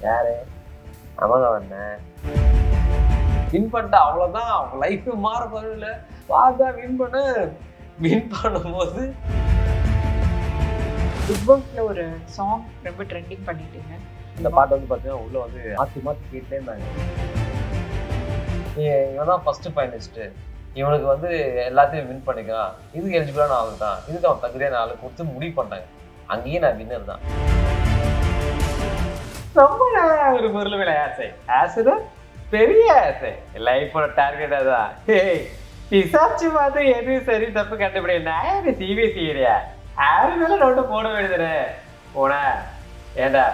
யாரு அமகவண்ண வின் பண்ணிட்டா அவ்வளோதான், அவங்க லைஃபே மாற போதில்ல. பார்த்தா வின் பண்ணும்போது பிக் பாஸ்ல ஒரு சாங் ரொம்ப ட்ரெண்டிங் பண்ணிட்டீங்க. இந்த பாட்டு வந்து பார்த்தீங்கன்னா உள்ள வந்து மாற்றி கேட்டே இருந்தாங்க. இவன் தான் ஃபர்ஸ்ட் ஃபைனலிஸ்ட்டு, இவனுக்கு வந்து எல்லாத்தையும் வின் பண்ணிக்கலாம், இதுக்கு எலிஜிபிளான ஆள் தான், இதுக்கு அவன் தகுதியான ஆளு கொடுத்து முடிவு பண்ணாங்க. அங்கேயே நான் வின்னர் தான். ரொம்ப நல்லா ஒரு பொருள் விலை ஆசை தான் பெரிய ஆசை. லைஃபோட டார்கெட் அதான். விசாரிச்சு பார்த்து எது சரி தப்பு கண்டுபிடி. நான் சிபிஎஸ்சி ஏரியா ஆறு மேல நோட்டு போட வேண்டியதுனே போன ஏண்டா.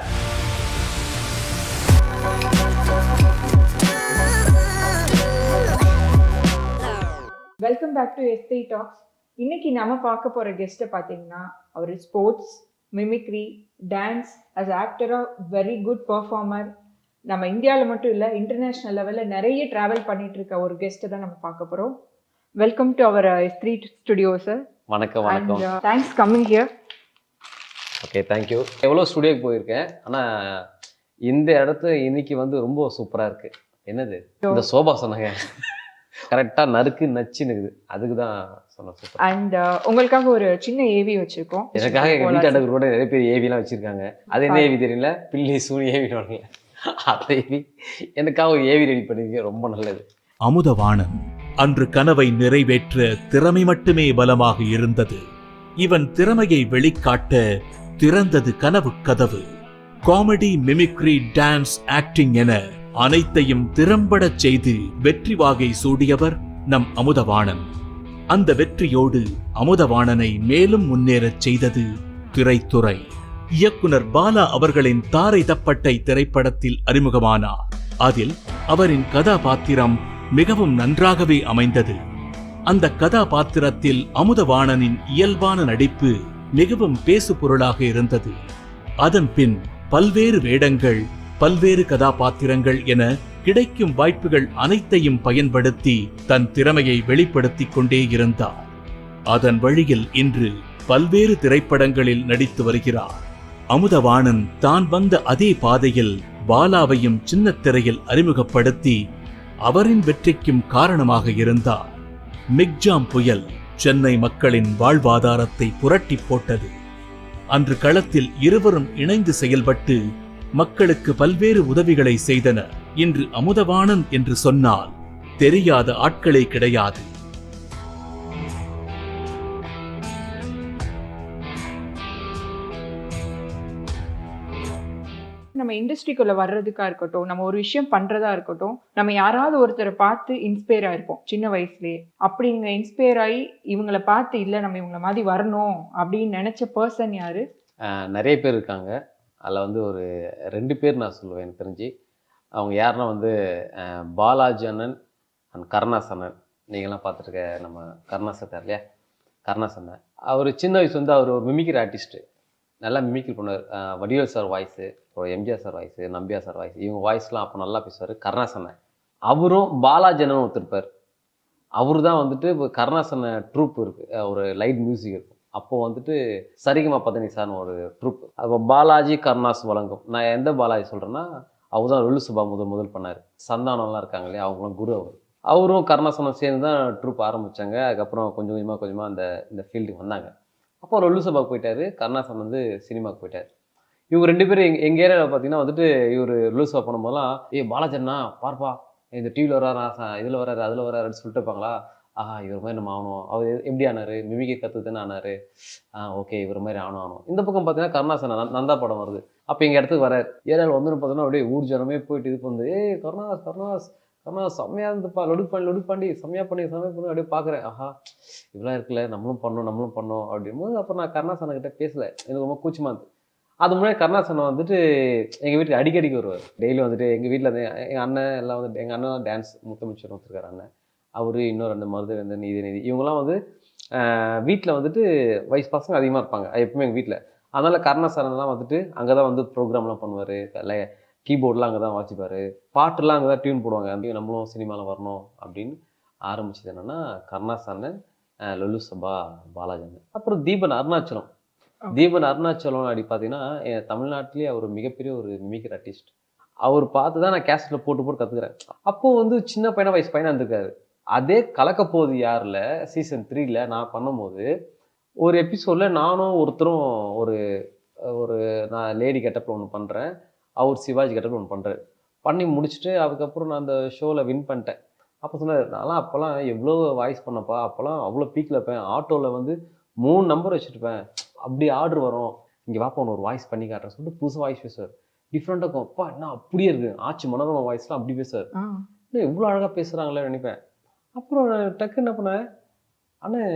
Welcome back to S3 talks. இன்னைக்கு நம்ம பார்க்க போற கெஸ்ட்டை பார்த்தீங்கன்னா அவர் ஸ்போர்ட்ஸ், மிமிக்ரி, டான்ஸ், அஸ் ஆக்டரா வெரி குட் பர்ஃபார்மர். நம்ம இந்தியாவில் மட்டும் இல்லை, இன்டர்நேஷ்னல் லெவலில் நிறைய ட்ராவல் பண்ணிட்டு இருக்க ஒரு கெஸ்ட்டை தான் நம்ம பார்க்க போகிறோம். Welcome to our S3 studio sir. வணக்கம் வணக்கம். Thanks coming here. Okay, thank you. எவ்வளோ ஸ்டுடியோக்கு போயிருக்கேன், ஆனால் இந்த இடத்து இன்னைக்கு வந்து ரொம்ப சூப்பராக இருக்கு. என்னது இந்த சோபா சொன்னாங்க, கரெக்டாக நறுக்கு நச்சுன்னு அதுக்கு தான் சொன்னேன். அண்ட் உங்களுக்காக ஒரு சின்ன ஏவி வச்சிருக்கோம். எனக்காக எங்கள் வீட்டாண்ட கூட நிறைய பேர் ஏவிலாம் வச்சிருக்காங்க. அது என்ன ஏவி தெரியல, பில்லி சூனி ஏவி. அந்த ஏவி எனக்காக ஒரு ஏவி ரெடி பண்ணிருக்கீங்க, ரொம்ப நல்லது. அமுதவாணன் அன்று கனவை நிறைவேற்ற திறமை மட்டுமே பலமாக இருந்தது. இவன் திறமையை வெளிக்காட்ட திறந்தது கனவு கதவு. காமெடி, மிமிக்ரி, டான்ஸ், ஆக்டிங் என அனைத்தையும் திறம்படச் செய்து வெற்றி வாகை சூடியவர் நம் அமுதவாணன். அந்த வெற்றியோடு அமுதவாணனை மேலும் முன்னேறச் செய்தது திரைத்துறை. இயக்குனர் பாலா அவர்களின் தாரை தப்பட்டை திரைப்படத்தில் அறிமுகமானார். அதில் அவரின் கதாபாத்திரம் மிகவும் நன்றாகவே அமைந்தது. அந்த கதாபாத்திரத்தில் அமுதவாணனின் இயல்பான நடிப்பு மிகவும் பேசு பொருளாக இருந்தது. அதன் பின் பல்வேறு வேடங்கள், பல்வேறு கதாபாத்திரங்கள் என கிடைக்கும் வாய்ப்புகள் அனைத்தையும் பயன்படுத்தி தன் திறமையை வெளிப்படுத்திக் கொண்டே இருந்தார். அதன் வழியில் இன்று பல்வேறு திரைப்படங்களில் நடித்து வருகிறார். அமுதவாணன் தான் வந்த அதே பாதையில் பாலாவையும் சின்ன திரையில் அறிமுகப்படுத்தி அவரின் வெற்றிக்கும் காரணமாக இருந்தார். மிக்ஜாம் புயல் சென்னை மக்களின் வாழ்வாதாரத்தை புரட்டி போட்டது. அன்று களத்தில் இருவரும் இணைந்து செயல்பட்டு மக்களுக்கு பல்வேறு உதவிகளை செய்தனர். இன்று அமுதவாணன் என்று சொன்னால் தெரியாத ஆட்களே கிடையாது. நம்ம இண்டஸ்ட்ரிக்குள்ள வர்றதுக்கா இருக்கட்டும், நம்ம ஒரு விஷயம் பண்றதா இருக்கட்டும், நம்ம யாராவது ஒருத்தரை பார்த்து இன்ஸ்பயர் ஆயிருப்போம் சின்ன வயசுலயே. அப்படி இங்க இன்ஸ்பயர் ஆகி இவங்களை பார்த்து இல்லை நம்ம இவங்கள மாதிரி வரணும் அப்படின்னு நினைச்ச பர்சன் யாரு? நிறைய பேர் இருக்காங்க. அதில் வந்து ஒரு 2 பேர் நான் சொல்லுவேன் எனக்கு தெரிஞ்சு. அவங்க யாருன்னா வந்து பாலாஜி அண்ணன் அண்ட் கருணாஸ் அண்ணன். நீங்களாம் பார்த்துருக்க நம்ம கருணாஸ் இருக்கார் இல்லையா, கருணாஸ் அண்ணன். அவர் சின்ன வயசு வந்து அவர் ஒரு மிமிக்ரி ஆர்டிஸ்ட்டு, நல்லா மிமிக்ரி பண்ணுவார். வடிவேல் சார் வாய்ஸு, ஒரு MGR sir voice, Nambiar sir voice, இவங்க வாய்ஸ்லாம் அப்போ நல்லா பேசுவார் கருணாஸ் அண்ணன். அவரும் பாலாஜி அண்ணன் ஒருத்தருப்பார். அவரு தான் வந்துட்டு இப்போ கருணாஸ் அண்ணன் ட்ரூப் இருக்குது, ஒரு லைட் மியூசிக் இருக்கும். அப்போது வந்துட்டு சரிகமா பதனி சார்னு ஒரு ட்ரூப். அப்போ பாலாஜி கருணாஸ் வழங்கும். நான் எந்த பாலாஜி சொல்கிறேன்னா, அவர் தான் லுலு சபா முதல் பண்ணார். சந்தானம்லாம் இருக்காங்க இல்லையா, அவங்களாம் குரு. அவரும் கருணாசனம் சேர்ந்து தான் ட்ரூப் ஆரம்பித்தாங்க. அதுக்கப்புறம் கொஞ்சம் கொஞ்சமாக இந்த ஃபீல்டுக்கு வந்தாங்க. அப்போ லுலு சபாவுக்கு போயிட்டார், கருணாசன் வந்து சினிமாவுக்கு போயிட்டார். இவங்க 2 பேரும் எங்கள் ஏரியாவில் பார்த்தீங்கன்னா வந்துட்டு இவர் லுலு சபா பண்ணும்போதெல்லாம், பாலாஜன்னா பார்ப்பா, இந்த டிவியில் வராரா, இதில் வராரு, அதில் வராருன்னு சொல்லிட்டு இருப்பாங்களா. இவர் மாதிரி நம்ம ஆகணும். அவர் எப்படி ஆனார், மிமிக்கை கற்றுத்தானே ஆனார். ஓகே, இவர் மாதிரி ஆகணும். இந்த பக்கம் பார்த்தீங்கன்னா கருணாசன் நந்தா படம் வருது. அப்போ எங்கள் இடத்துக்கு வரார். ஏரியாவில் வந்து பார்த்தோன்னா அப்படியே ஊர் ஜனமே போயிட்டு இது வந்து, கருணாஸ் செம்மையாக இருந்துப்பா, லொடுப்பாண்டி செம்மையாக பண்ணி அப்படியே பார்க்குறேன். இதெல்லாம் இருக்குல்ல, நம்மளும் பண்ணோம் அப்படிங்கும்போது அப்புறம் நான் கருணாசனக்கிட்ட பேசலை, எனக்கு ரொம்ப கூச்சமாக இருந்தது. அது முன்னாடி கருணாசனம் வந்துட்டு எங்கள் வீட்டுக்கு அடிக்கடிக்கு வருவார். டெய்லி வந்துட்டு எங்கள் வீட்டில் வந்து எங்கள் அண்ணன் எல்லாம் வந்துட்டு, எங்கள் அண்ணன் டான்ஸ் முத்தமிச்சர் வச்சுருக்காரு அண்ணன், அவர் இன்னொரு 2 மருதவேந்தன், நீதி இவங்கெல்லாம் வந்து வீட்டில் வந்துட்டு வயசு பசங்க அதிகமாக இருப்பாங்க எப்பவுமே எங்கள் வீட்டில். அதனால் கருணாசனெலாம் வந்துட்டு அங்கே தான் வந்து ப்ரோக்ராம்லாம் பண்ணுவார். கீபோர்டெலாம் அங்கே தான் வாசிப்பார், பாட்டுலாம் அங்கே தான் டியூன் போடுவாங்க. அப்படி நம்மளும் சினிமாவில் வரணும் அப்படின்னு ஆரம்பிச்சது என்னென்னா கருணாசனன், லுலு சபா, பாலாஜி அண்ணன். அப்புறம் தீபன் அருணாச்சலம். அப்படி பார்த்தீங்கன்னா தமிழ்நாட்டிலேயே அவர் மிகப்பெரிய ஒரு மிமிக்ரி ஆர்டிஸ்ட். அவர் பார்த்து தான் நான் கேசட்டில் போட்டு போட்டு கற்றுக்கிறேன். அப்போ வந்து சின்ன வயசு பையனாக இருந்திருக்காரு. அதே கலக்க போகுது யாரில் சீசன் 3ல நான் பண்ணும்போது ஒரு எபிசோடில் நானும் ஒருத்தரும் ஒரு ஒரு நான் லேடி கெட்டப்பில் ஒன்று பண்ணுறேன், அவர் சிவாஜி கெட்டப்பில் ஒன்று பண்ணுறாரு. பண்ணி முடிச்சுட்டு அதுக்கப்புறம் நான் அந்த ஷோவில் வின் பண்ணிட்டேன். அப்போ சொன்னார், நான்லாம் அப்போல்லாம் எவ்வளோ வாய்ஸ் பண்ணப்பா, அப்போல்லாம் அவ்வளோ பீக்கில் இருப்பேன், ஆட்டோவில் வந்து 3 நம்பர் வச்சுருப்பேன், அப்படி ஆர்டர் வரும், இங்கே வாப்பா ஒன்று ஒரு வாய்ஸ் பண்ணி காட்டுறேன் சொல்லிட்டு புதுசாக வாய்ஸ் பேசுவார். டிஃப்ரெண்ட்டாக இருக்கும். அப்பா என்ன அப்படியே இருக்குது, ஆச்சு மனோரமா வாய்ஸ்லாம் அப்படி பேசுவார். இன்னும் எவ்வளோ அழகாக பேசுகிறாங்களே நினைப்பேன். அப்புறம் டக்கு என்ன பண்ணேன், ஆனால்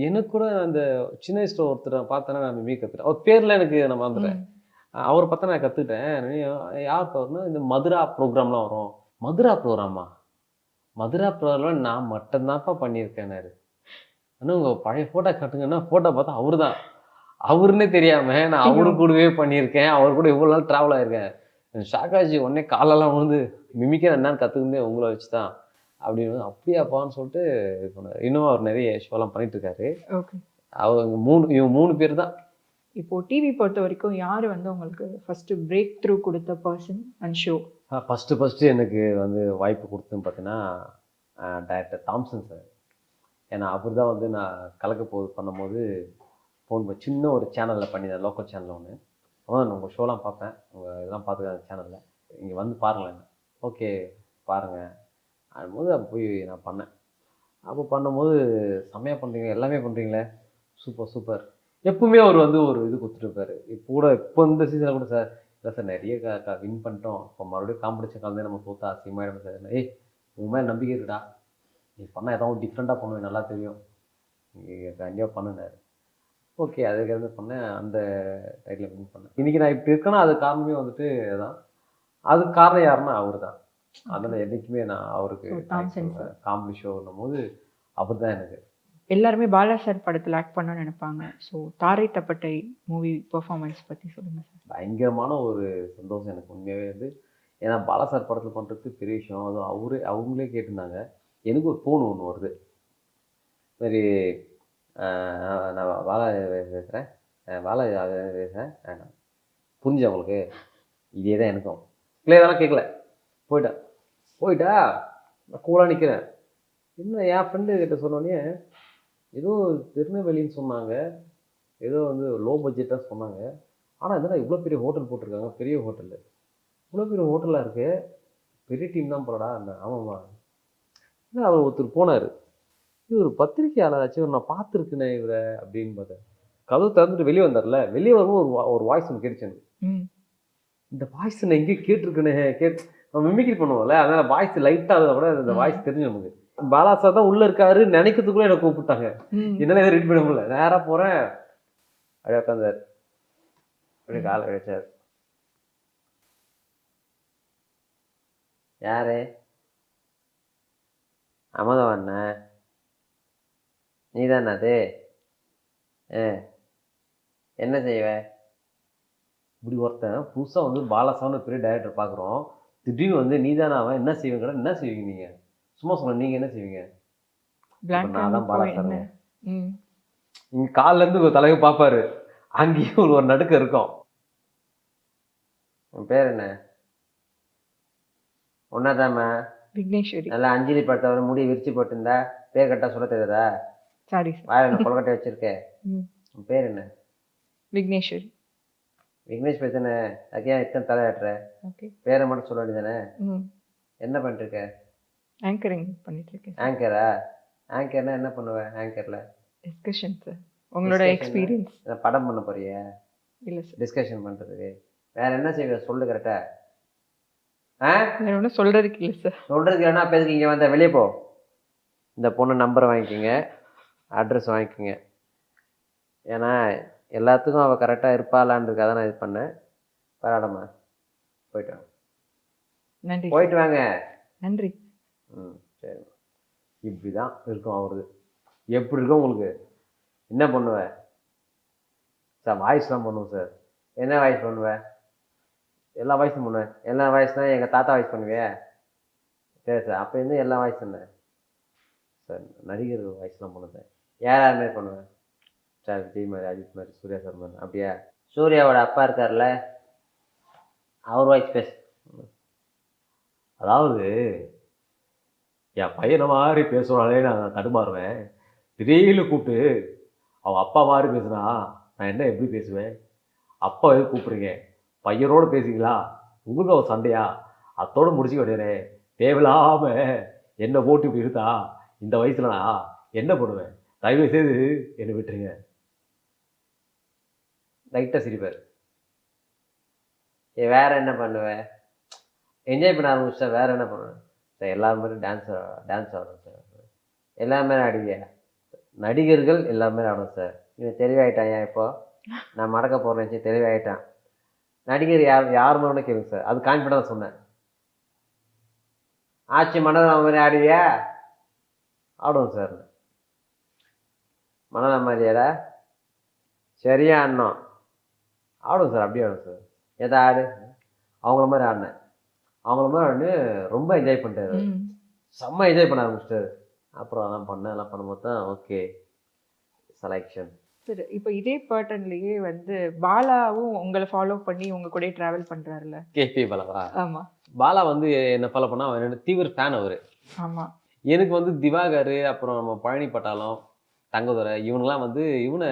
எனக்கு கூட அந்த சின்ன வயசில் ஒருத்தரை பார்த்தேன்னா நான் மிமி கற்றுட்டேன். அவர் பேரில் எனக்கு நான் மறந்துட்டேன். அவரை பார்த்தா நான் கற்றுக்கிட்டேன். யார் பேர்னா இந்த மதுரா ப்ரோக்ராம்லாம் வரும். மதுரா ப்ரோக்ராமா? மதுரா ப்ரோக்ராம்லாம் நான் மட்டும்தான்ப்பா பண்ணியிருக்கேன்னாரு. ஆனால் உங்கள் பழைய ஃபோட்டோ காட்டுங்கன்னா ஃபோட்டோ பார்த்தா அவரு தான். அவருன்னே தெரியாமல் நான் அவரு கூடவே பண்ணியிருக்கேன், அவர் கூட இவ்வளோ நாள் ட்ராவல் ஆகிருக்கேன். ஷாக்காஜி உடனே காலெல்லாம் வந்து மிமிக்க என்னன்னு கற்றுக்குந்தே உங்களை வச்சு தான் அப்படின்னு. அப்படியாப்பான்னு சொல்லிட்டு இது பண்ணார். இன்னும் அவர் நிறைய ஷோலாம் பண்ணிட்டு இருக்காரு. ஓகே. இவங்க 3 பேர் தான். இப்போ டிவி பொறுத்த வரைக்கும் யார் வந்து உங்களுக்கு ஃபர்ஸ்ட் பிரேக் த்ரூ கொடுத்த பர்சன் அண்ட் ஷோ? ஃபஸ்ட்டு எனக்கு வந்து வாய்ப்பு கொடுத்துன்னு பார்த்தீங்கன்னா டைரக்டர் தாம்சன் சார். ஏன்னா அவர் தான் வந்து நான் கலக்க போது பண்ணும்போது ஃபோன் பண்ணி சின்ன ஒரு சேனலில் பண்ணியிருந்தேன், லோக்கல் சேனலில் ஒன்று. நான் உங்கள் ஷோலாம் பார்ப்பேன், உங்கள் இதெல்லாம் பார்த்துக்க அந்த சேனலில், இங்கே வந்து பாருங்களேன். ஓகே பாருங்கள் அதுபோது அப்போ போய் நான் பண்ணேன். அப்போ பண்ணும்போது செம்மையாக பண்ணுறீங்க, எல்லாமே பண்ணுறீங்களே, சூப்பர் சூப்பர். எப்பவுமே அவர் வந்து ஒரு இது கொடுத்துட்ருப்பாரு. இப்போ இந்த சீசனில் கூட சார் இல்லை சார் நிறைய வின் பண்ணிட்டோம், இப்போ மறுபடியும் காம்படிஷன் கலந்தே நம்ம தோத்தா அசிங்கமாயிடும் சார். ஏய் உங்கள் மேலே நம்பிக்கை இருக்குடா, நீ பண்ணால் ஏதாவது டிஃப்ரெண்ட்டாக பண்ணுவேன், நல்லா தெரியும், நீங்கள் கண்டிப்பாக பண்ணுனார். ஓகே அதுக்கு பண்ணேன், அந்த டைட்டில் வின் பண்ணேன். இன்றைக்கி நான் இப்படி இருக்கேன்னா அது காரணமே வந்துட்டு தான். அதுக்கு காரணம் யாருன்னா அவர் தான். அதனால் என்றைக்குமே நான் அவருக்கு காமெடி ஷோன்னும் போது அவர் தான் எனக்கு. எல்லாருமே பாலா சார் படத்தில் ஆக்ட் பண்ணணும்னு நினைப்பாங்க. ஸோ தாரை தப்பட்டை மூவி பெர்ஃபார்மன்ஸ் பற்றி சொல்லுங்கள் சார். பயங்கரமான ஒரு சந்தோஷம் எனக்கு உண்மையாகவே வந்து. ஏன்னா பாலா சார் படத்தில் பண்ணுறது பெரிய விஷயம். அதுவும் அவங்களே கேட்டிருந்தாங்க. எனக்கு ஒரு ஃபோன் ஒன்று வருது, சரி நான் பாலா பேசுகிறேன், பாலா பேசுகிறேன், புரிஞ்சு அவங்களுக்கு இதே தான் எனக்கும் கிளியரெல்லாம் கேட்கல. போயிட்டா நான் கூலாக நிற்கிறேன். இன்னும் என் ஃப்ரெண்டு கிட்ட சொன்னோடனே ஏதோ திருநெல்வேலின்னு சொன்னாங்க, ஏதோ வந்து லோ பட்ஜெட்டாக சொன்னாங்க. ஆனால் இதெல்லாம் இவ்வளோ பெரிய ஹோட்டல் போட்டிருக்காங்க, பெரிய ஹோட்டலு, இவ்வளோ பெரிய ஹோட்டலாக இருக்குது, பெரிய டீம் தான் போலடா. ஆமாம்மா. இல்லை அவர் ஒருத்தர் போனார், இவர் பத்திரிக்கையாளராச்சு, நான் பார்த்துருக்குனே இவரை அப்படின்னு பார்த்தேன். கதவு திறந்துட்டு வெளியே வந்தார்ல, வெளியே வரும்போது ஒரு வாய்ஸ் ஒன்று கேட்டுச்சு எனக்கு. இந்த வாய்ஸ் நான் எங்கேயும் கேட்டிருக்குன்னு நம்ம மிமிக்ரி பண்ணுவோம்ல, அதனால் வாய்ஸ் லைட்டாக கூட அந்த வாய்ஸ் தெரிஞ்சு நமக்கு. பாலா சார் தான் உள்ளே இருக்காரு நினைக்கிறதுக்குள்ளே என்னை கூப்பிட்டாங்க. என்னால் எதுவும் ரெடி பண்ண முடியல. நேராக போகிறேன், அப்படியே உட்காந்தார், அப்படியே காலை கழிச்சார். யாரு? அமதவண்ண நீ தானே அது? என்ன செய்வ? இப்படி ஒருத்தன் புதுசாக வந்து பாலாசான்னு பெரிய டைரக்டர் பார்க்குறோம், திடீர்னு வந்து நீ தானே அவன், என்ன செய்வீங்க? என்ன செய்வீங்க நீங்கள்? சும்மா சொல்ல, நீங்கள் என்ன செய்வீங்க? நான் தான் பாலா சார். இங்கே காலிலேருந்து ஒரு தலைவர் பார்ப்பாரு, அங்கேயும் ஒரு நடுக்கம் இருக்கும். உன் பேர் என்ன? ஒன்னாதாம்மா விக்னேஸ்வரி. நல்லா அஞ்சலி படுத்தவரை முடி விரிச்சு போட்டிருந்தா பேர் கரெக்டாக சொல்ல தெரியாதா? சாரி வாயில கொலக்கட்டை வச்சிருக்கேன். உன் பேர் என்ன? விக்னேஸ்வரி. விக்னேஸ்வரி தானே? அதுக்கே எத்தனை தலை ஆட்டுற? பேரை மட்டும் சொல்ல வேண்டியதானே? என்ன பண்ணிட்டு இருக்க? ஆங்கரிங் பண்ணிட்டு இருக்கேன். ஆங்கரா? ஆங்கர்னா என்ன பண்ணுவேன்? ஆங்கரில் டிஸ்கஷன் சார். உங்களோட எக்ஸ்பீரியன்ஸ். படம் பண்ண போறியா? இல்லை சார், டிஸ்கஷன் பண்ணுறதுக்கு. வேற என்ன செய்வேன் சொல்லு கரெக்டா? வேற ஒன்றும் சொல்கிறதுக்கு இல்லை சார். சொல்கிறதுக்கு இல்லைன்னா பேசுக்கு இங்கே வந்த வெளியே போ. இந்த பொண்ணு நம்பரை வாங்கிக்கோங்க, அட்ரஸ் வாங்கிக்கோங்க. ஏன்னா எல்லாத்துக்கும் அவள் கரெக்டாக இருப்பாளான்றதுக்காக தான் நான் இது பண்ணேன். பரவாயில்லம்மா, போயிட்டு வாங்க. நன்றி. போயிட்டு வாங்க. நன்றி. சரி. இப்படி தான் இருக்கும் அவருக்கு. எப்படி இருக்கும் உங்களுக்கு? என்ன பண்ணுவேன் சார்? வாய்ஸ்லாம் பண்ணுவேன் சார். என்ன வாய்ஸ் பண்ணுவேன்? எல்லா வாய்ஸும் பண்ணுவேன். எல்லா வாய்ஸ் தான் எங்கள் தாத்தா வாய்ஸ் பண்ணுவேன். சரி சார், அப்போ இருந்து எல்லா வாய்ஸ் என்ன சார்? நடிகர் வாய்ஸ்லாம் பண்ணுவேன். யார் மாதிரி பண்ணுவேன் சார்? விஜய் மாதிரி, அஜித் மாதிரி, சூர்யா சார் மாதிரி. அப்படியா? சூர்யாவோட அப்பா இருக்கார்ல, அவர் வாய்ஸ் பேச அதாவது என் பையனை மாதிரி பேசுகிறாலே நான் தடுமாறுவேன். திடீர்னு கூப்பிட்டு அவன் அப்பா மாதிரி பேசுனா நான் என்ன எப்படி பேசுவேன்? அப்பா எதுக்கு கூப்பிட்றீங்க? பையனோடு பேசுறீங்களா? உங்களுக்கு ஒரு சண்டையா? அத்தோடு முடிச்சுக்க வேண்டியனே. தேவையில்லாமல் என்னை போட்டு இப்படி இருந்தா இந்த வயசுல நான் என்ன பண்ணுவேன்? தயவு செய்து என்னை விட்டுருங்க. லைட்டாக சிரிப்பார். வேற என்ன பண்ணுவேன்? என்ஜாய் பண்ண ஆரம்பிச்சா வேற என்ன பண்ணுவேன்? சார் எல்லாருமே டான்ஸ் ஆடுறோம் சார். எல்லாமே ஆடுவீங்க. நடிகர்கள் எல்லாமே ஆடும் சார். இவன் தெளிவாயிட்டான். ஏன் இப்போ நான் மடக்க போகிறேன் தெளிவாயிட்டான். நடிகர் யார் மாதிரி கேளுங்க சார். அது கான்ஃபிடன்ஸ் சொன்னேன். ஆட்சி மனதா மாதிரி ஆடுவியா? ஆடுவோம் சார். மனதா மாதிரியாடா? சரியா ஆடணும். ஆடுவோம் சார். அப்படியே ஆடும் சார். எதா ஆடு? அவங்கள மாதிரி ஆடினேன். அவங்கள மாதிரி ஆடினு ரொம்ப என்ஜாய் பண்ணிட்டாரு. செம்ம என்ஜாய் பண்ண ஆரம்பிச்சிட்டாரு. அப்புறம் அதெல்லாம் எல்லாம் பண்ணும்போது தான் ஓகே செலெக்ஷன். சரி, இப்போ இதே பேட்டர்ன்லயே வந்து பாலாவும் உங்களை ஃபாலோ பண்ணி உங்க கூட டிராவல் பண்றாருல்ல? கேபி பாலாவா? ஆமா. பாலா வந்து என்ன ஃபாலோ பண்ணா அவன் என்னோட தீவிர ஃபேன் அவரு. ஆமா. எனக்கு வந்து திவாகர், அப்புறம் நம்ம பழனி பட்டாளம், தங்கதுரை இவனுங்களாம் வந்து இவனை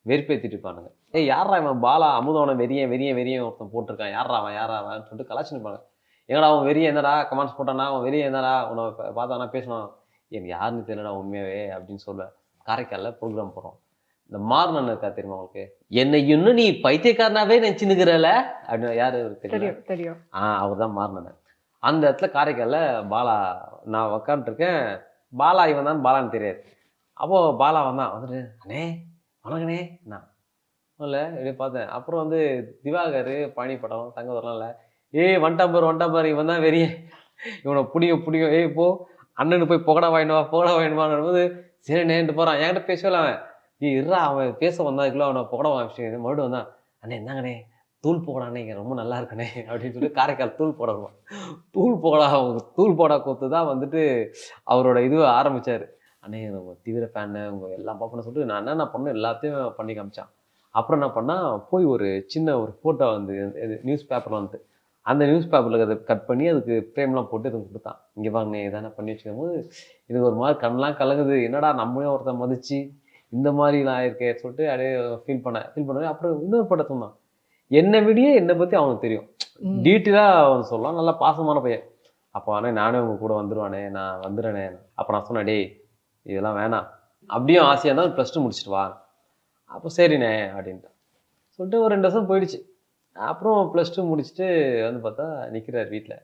வெறுப்பேற்றிட்டு இருப்பானுங்க. ஏய் யாரா இவன் பாலா அமுதவனை வெறியன் ஒருத்தன் போட்டிருக்கான், யாராவான்னு சொல்லிட்டு கலாச்சி நிற்பாங்க. எங்கடா அவன் வெறிய என்னடா கமெண்ட்ஸ் போட்டானா, அவன் வெறிய என்னடா உன்னை பார்த்தானா பேசணும், எனக்கு யாருன்னு தெரியலடா உண்மையாவே அப்படின்னு சொல்லுவேன். காரைக்காலில் ப்ரோக்ராம் போகிறோம். இந்த மார்னன் இருக்கா தெரியுமா உங்களுக்கு? என்னை இன்னும் நீ பைத்தியக்காரனாவே நினச்சினுக்கிறல அப்படின்னு யாரு தெரியும்? தெரியும். அவர் தான் மார்னன். அந்த இடத்துல காரைக்காலில் பாலா நான் உக்காந்துருக்கேன். பாலா இவன் தான் பாலான்னு தெரியாது. அப்போது பாலா வந்தான். வந்துட்டு அண்ணே வணக்கண்ணே நான் இல்லை இப்படி பார்த்தேன். அப்புறம் வந்து திவாகர், பழனி படம், தங்கதெல்லாம் இல்லை. வந்துட்டான் பாரு இவன் தான் வெறிய, இவனை பிடிக்கும். இப்போ அண்ணனு போய் புகடா வாங்கிடுவான் போது சரி நேன்ட்டு போகிறான். என்கிட்ட பேசவே அவன் இருறா அவன் பேச வந்ததுக்குள்ள அவனை புகடா வாங்கி மறுபடியும் வந்தான். அண்ணே என்னங்கண்ணே தூள் போடாண்ணே இங்கே ரொம்ப நல்லா இருக்கண்ணே அப்படின்னு சொல்லி காரைக்கால் தூள் போடணும். தூள் போடா கொத்து தான் வந்துட்டு அவரோட இது ஆரம்பித்தார். அண்ணே நம்ம தீவிர ஃபேனு உங்கள் எல்லாம் பார்ப்பேன்னு சொல்லிட்டு நான் என்னென்ன பண்ணேன் எல்லாத்தையும் பண்ணி காமிச்சான். அப்புறம் என்ன பண்ணால் போய் ஒரு சின்ன ஒரு ஃபோட்டோ வந்து நியூஸ் பேப்பரில் வந்து அந்த நியூஸ் பேப்பரில் அதை கட் பண்ணி அதுக்கு ஃப்ரேம்லாம் போட்டு இதுக்கு கொடுத்தான். இங்கே வாங்கினே இதானே பண்ணி வச்சுக்கும் போது இது ஒரு மாதிரி கண்ணெலாம் கலங்குது. என்னடா நம்மளே ஒருத்தன் மதிச்சு இந்த மாதிரிலாம் ஆயிருக்கே சொல்லிட்டு அப்படியே ஃபீல் பண்ண. அப்புறம் இன்னொரு படத்தை தான் என்னை பற்றி அவனுக்கு தெரியும். டீட்டெயிலாக அவன் சொல்லலாம். நல்லா பாசமான பையன். அப்போ ஆனால் நானே உங்க கூட வந்துடுவானே, நான் வந்துடுறேனே. அப்போ நான் சொன்னேன் டேய் இதெல்லாம் வேணாம், அப்படியும் ஆசையாக தான் +2 முடிச்சுட்டு வா. அப்போ சரிண்ணே அப்படின்ட்டு சொல்லிட்டு ஒரு 2 வருஷம் போயிடுச்சு. அப்புறம் +2 முடிச்சுட்டு வந்து பார்த்தா நிற்கிறார் வீட்டில்.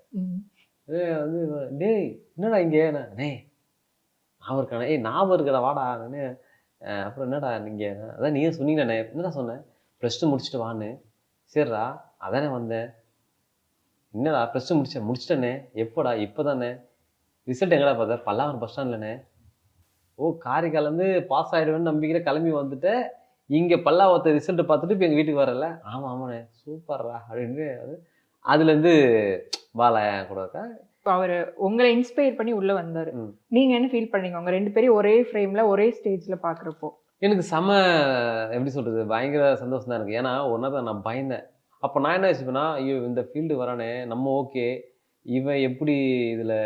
வந்து டேய் என்னடா இங்கே அண்ணே ஞாபகம் இருக்கானே? ஞாபகம் இருக்கடா வாடா நானே. அப்புறம் என்னடா நீங்கள் அதான் நீயே சொன்னீங்கண்ணே. என்னடா சொன்னேன்? +2 முடிச்சுட்டு வான்னு. சரிடா அதானே வந்தேன். என்னடா +2 முடிச்சிட்டேண்ணே. எப்போடா? இப்போ தானே. ரிசல்ட் எங்கடா பார்த்தா? பல்லாவரம் பஸ் ஸ்டாண்ட்லண்ணே. ஓ காரைக்காலேருந்து பாஸ் ஆகிடுவேன்னு நம்பிக்கையில் கிளம்பி வந்துட்டு இங்கே பல்லாவரத்தை ரிசல்ட் பார்த்துட்டு இப்போ எங்கள் வீட்டுக்கு வரல. ஆமாண்ணே சூப்பர்ரா அப்படின்னு அதுலேருந்து பாலா என் கூட இருக்கா. இப்போ அவர் உங்களை இன்ஸ்பயர் பண்ணி உள்ள வந்தாரு. நீங்க என்ன ஃபீல் பண்ணீங்க உங்க 2 பேரும் ஒரே ஃப்ரேம்ல ஒரே ஸ்டேஜ்ல பாக்குறப்போ? எனக்கு எப்படி சொல்றது, பயங்கர சந்தோஷம் தான் எனக்கு. ஏன்னா ஒரு நாள் தான் நான் பயந்தேன். அப்போ நான் என்ன யோசிப்பேன்னா, ஐயோ இந்த ஃபீல்டு வரானே நம்ம ஓகே, இவன் எப்படி இதில்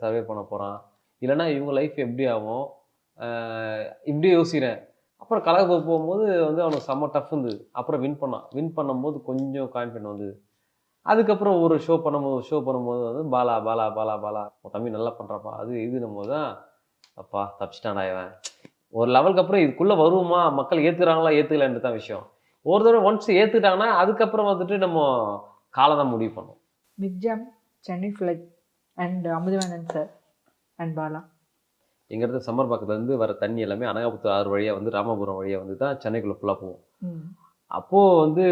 சர்வே பண்ண போகிறான், இல்லைன்னா இவங்க லைஃப் எப்படி ஆகும், இப்படி யோசிக்கிறேன். அப்புறம் கலக போகும்போது வந்து அவனுக்கு செம்ம டஃப் இருந்தது. அப்புறம் வின் பண்ணும்போது கொஞ்சம் கான்ஃபிடன்ட் வந்தது. அதுக்கப்புறம் ஒரு ஷோ பண்ணும்போது வந்து பாலா பாலா பாலா பாலா உன் தம்பி நல்லா பண்ணுறாப்பா அது இதுன்னும் போது தான் அப்பா தப்பிச்சிட்டான்டா இவன். ஒரு லெவலுக்கு அப்புறம் இதுக்குள்ளே வருவோமா, மக்கள் ஏற்றுக்கிறாங்களா ஏற்றுக்கலான்ட்டு தான் விஷயம். ஒரு தடவை ஒன்ஸ் ஏற்றுக்கிட்டாங்கன்னா அதுக்கப்புறம் வந்துட்டு நம்ம காலம் தான் முடிவு பண்ணோம். Big jam, Chennai flight and Amudhavanan sir and Bala. எங்கள் இடத்துல சம்மர்பாக்கத்துலேருந்து வர தண்ணி எல்லாமே அனகாபுத்தூர் ஆறு வழியாக வந்து ராமபுரம் வழியாக வந்து தான் சென்னைக்குள்ளே ஃபுல்லாக போவோம். அப்போது வந்து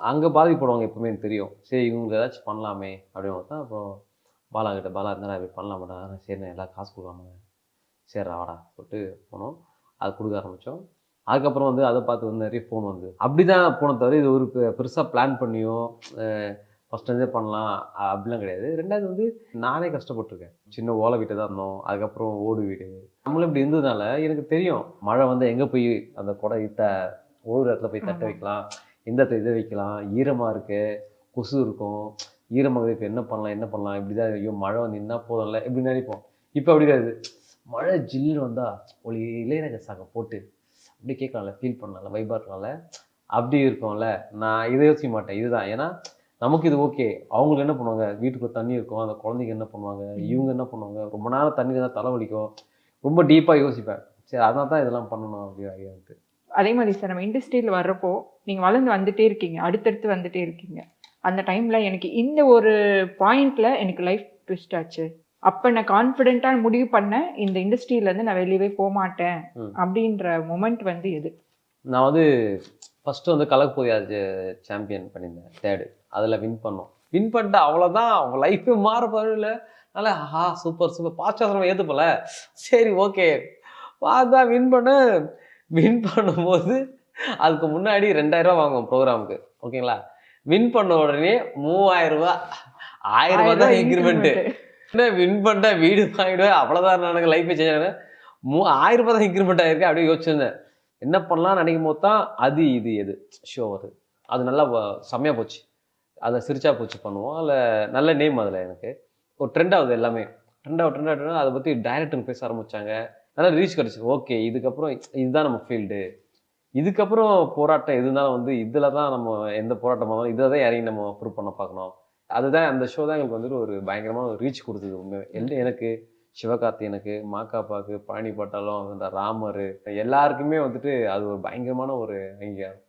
அங்கே பாதிப்படுவாங்க எப்பவுமே எனக்கு தெரியும். சரி இவங்களுக்கு ஏதாச்சும் பண்ணலாமே அப்படின்னு தான். அப்புறம் பாலா இருந்தாலும் இப்படி பண்ணலாமாடா. சரிண்ணே எல்லாம் காசு கொடுக்காம சரி வாடா சொல்லிட்டு போனோம். அது கொடுக்க ஆரம்பித்தோம். அதுக்கப்புறம் வந்து அதை பார்த்து வந்து நிறைய ஃபோன் வந்து அப்படி தான் போன தவிர இது ஒரு பெருசாக பிளான் பண்ணியோ ஃபஸ்ட்டு பண்ணலாம் அப்படிலாம் கிடையாது. ரெண்டாவது வந்து நானே கஷ்டப்பட்டிருக்கேன். சின்ன ஓலை வீட்டை தான் இருந்தோம். அதுக்கப்புறம் ஓடு வீடு நம்மளும் இப்படி இருந்ததுனால எனக்கு தெரியும் மழை வந்து எங்கே போய் அந்த குடை ஒழுகிற இடத்துல போய் தட்ட வைக்கலாம், எந்த இதை வைக்கலாம், ஈரமாக இருக்குது, கொசு இருக்கும், ஈரமாகுது இப்போ என்ன பண்ணலாம் இப்படி தான் ஐயோ மழை வந்து என்ன போதும்ல இப்படி நினைப்போம். இப்போ அப்படி கிடையாது. மழை ஜில்லுன்னு வந்தால் ஒரு இளையராஜா சாங்கை போட்டு அப்படி கேட்கலாம்ல, ஃபீல் பண்ணலாம்ல, வைபாக இருக்கலாம்ல, அப்படி இருக்கும்ல. நான் இதை யோசிக்க மாட்டேன். இதுதான் ஏன்னா நமக்கு இது ஓகே. அவங்களுக்கு என்ன பண்ணுவாங்க, வீட்டுக்குள்ள தண்ணி இருக்கும், அந்த குழந்தைங்க என்ன பண்ணுவாங்க, இவங்க என்ன பண்ணுவாங்க, ரொம்ப நேரம் தண்ணி தான் தலைவலிக்கும், ரொம்ப டீப்பாக யோசிப்பேன். சரி அதனால தான் இதெல்லாம் பண்ணணும் அப்படி ஐயான்ட்டு. அதே மாதிரி சார் நம்ம இண்டஸ்ட்ரியில் வர்றப்போ நீங்கள் வளர்ந்து வந்துட்டே இருக்கீங்க, அடுத்தடுத்து வந்துட்டே இருக்கீங்க. அந்த டைமில் எனக்கு இந்த ஒரு பாயிண்டில் எனக்கு லைஃப் ட்விஸ்ட் ஆச்சு, அப்போ நான் கான்ஃபிடென்ட்டாக முடிவு பண்ணேன் இந்த இண்டஸ்ட்ரியிலேருந்து நான் வெளியவே போக மாட்டேன் அப்படின்ற மொமெண்ட் வந்து எது? நான் வந்து ஃபஸ்ட்டு வந்து கலக்கப்போதியா சாம்பியன் பண்ணியிருந்தேன் 3rd. அதில் வின் பண்ணிட்டு அவ்வளோதான், அவங்க லைஃபே மாற போகல. அதனால் ஆஹா சூப்பர் பாச்சாசனம் ஏற்றுப்போல, சரி ஓகே பார்த்தா வின் பண்ணும்போது அதுக்கு முன்னாடி 2000 ரூபா வாங்குவோம் ப்ரோக்ராமுக்கு, ஓகேங்களா. வின் பண்ண உடனே 3000 ரூபா, 1000 ரூபா தான் இன்க்ரிமெண்ட்டு. வின் பண்ணிட்டா வீடு வாங்கிடுவேன், அவ்வளோதான். எனக்கு லைஃபே சேஞ்ச் ஆகிடுவேன். 1000 ரூபா தான் இன்க்ரிமெண்ட் ஆகிருக்கு. அப்படியே யோசிச்சிருந்தேன் என்ன பண்ணலாம்னு நினைக்கும் போது தான் அது இது எது ஷோ வருது. அது நல்லா செம்மையாக போச்சு, அதை சிரிச்சா போச்சு பண்ணுவோம். அதில் நல்ல நேம், அதில் எனக்கு ஒரு ட்ரெண்ட் ஆகுது, எல்லாமே ட்ரெண்ட் ஆகுது. அதை பற்றி டைரக்டர் பேச ஆரம்பித்தாங்க, நல்லா ரீச் கிடச்சி. ஓகே இதுக்கப்புறம் இதுதான் நம்ம ஃபீல்டு, இதுக்கப்புறம் போராட்டம் எது இருந்தாலும் வந்து இதில் தான் நம்ம எந்த போராட்டமாக இருந்தாலும் இதில் தான் இறங்கி நம்ம ப்ரூவ் பண்ண பார்க்கணும். அதுதான் அந்த ஷோ தான் எங்களுக்கு வந்துட்டு ஒரு பயங்கரமான ஒரு ரீச் கொடுத்தது. உண்மையாக எனக்கு, சிவகார்த்திகனுக்கு, மாக்காப்பாக்கு, பழனி பட்டாலும், இந்த ராமர் எல்லாருக்குமே வந்துட்டு அது ஒரு பயங்கரமான ஒரு அங்கீகாரம்.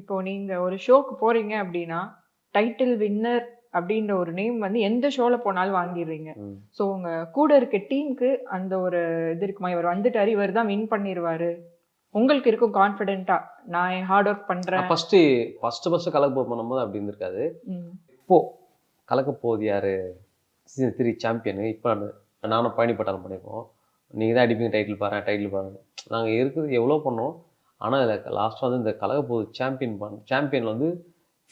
இப்போ நீங்கள் ஒரு ஷோக்கு போகிறீங்க அப்படின்னா டைட்டில் வின்னர் அப்படின்ற ஒரு நேம் வந்து எந்த ஷோவில் போனாலும் வாங்கிடுறீங்க. ஸோ உங்கள் கூட இருக்க டீமுக்கு அந்த ஒரு இது இருக்குமா, இவர் வந்துட்டாரு இவர் தான் வின் பண்ணிடுவார், உங்களுக்கு இருக்கும் கான்ஃபிடென்ட்டா நான் ஹார்ட் ஒர்க் பண்ணுறேன்? ஃபஸ்ட்டு கலக்க பண்ணும்போது அப்படி இருந்திருக்காது. இப்போது கலக்க போகுது யார், சீசன் 3 சாம்பியனு. இப்போ நானும் பழனி பட்டாலும் பண்ணியிருக்கோம். நீங்கள் தான் அடிப்பீங்க டைட்டில் பாருங்க. நாங்கள் இருக்கிறது எவ்வளோ பண்ணோம். ஆனால் இதில் லாஸ்ட்டாக வந்து இந்த கலக்க போகுது சாம்பியன் வந்து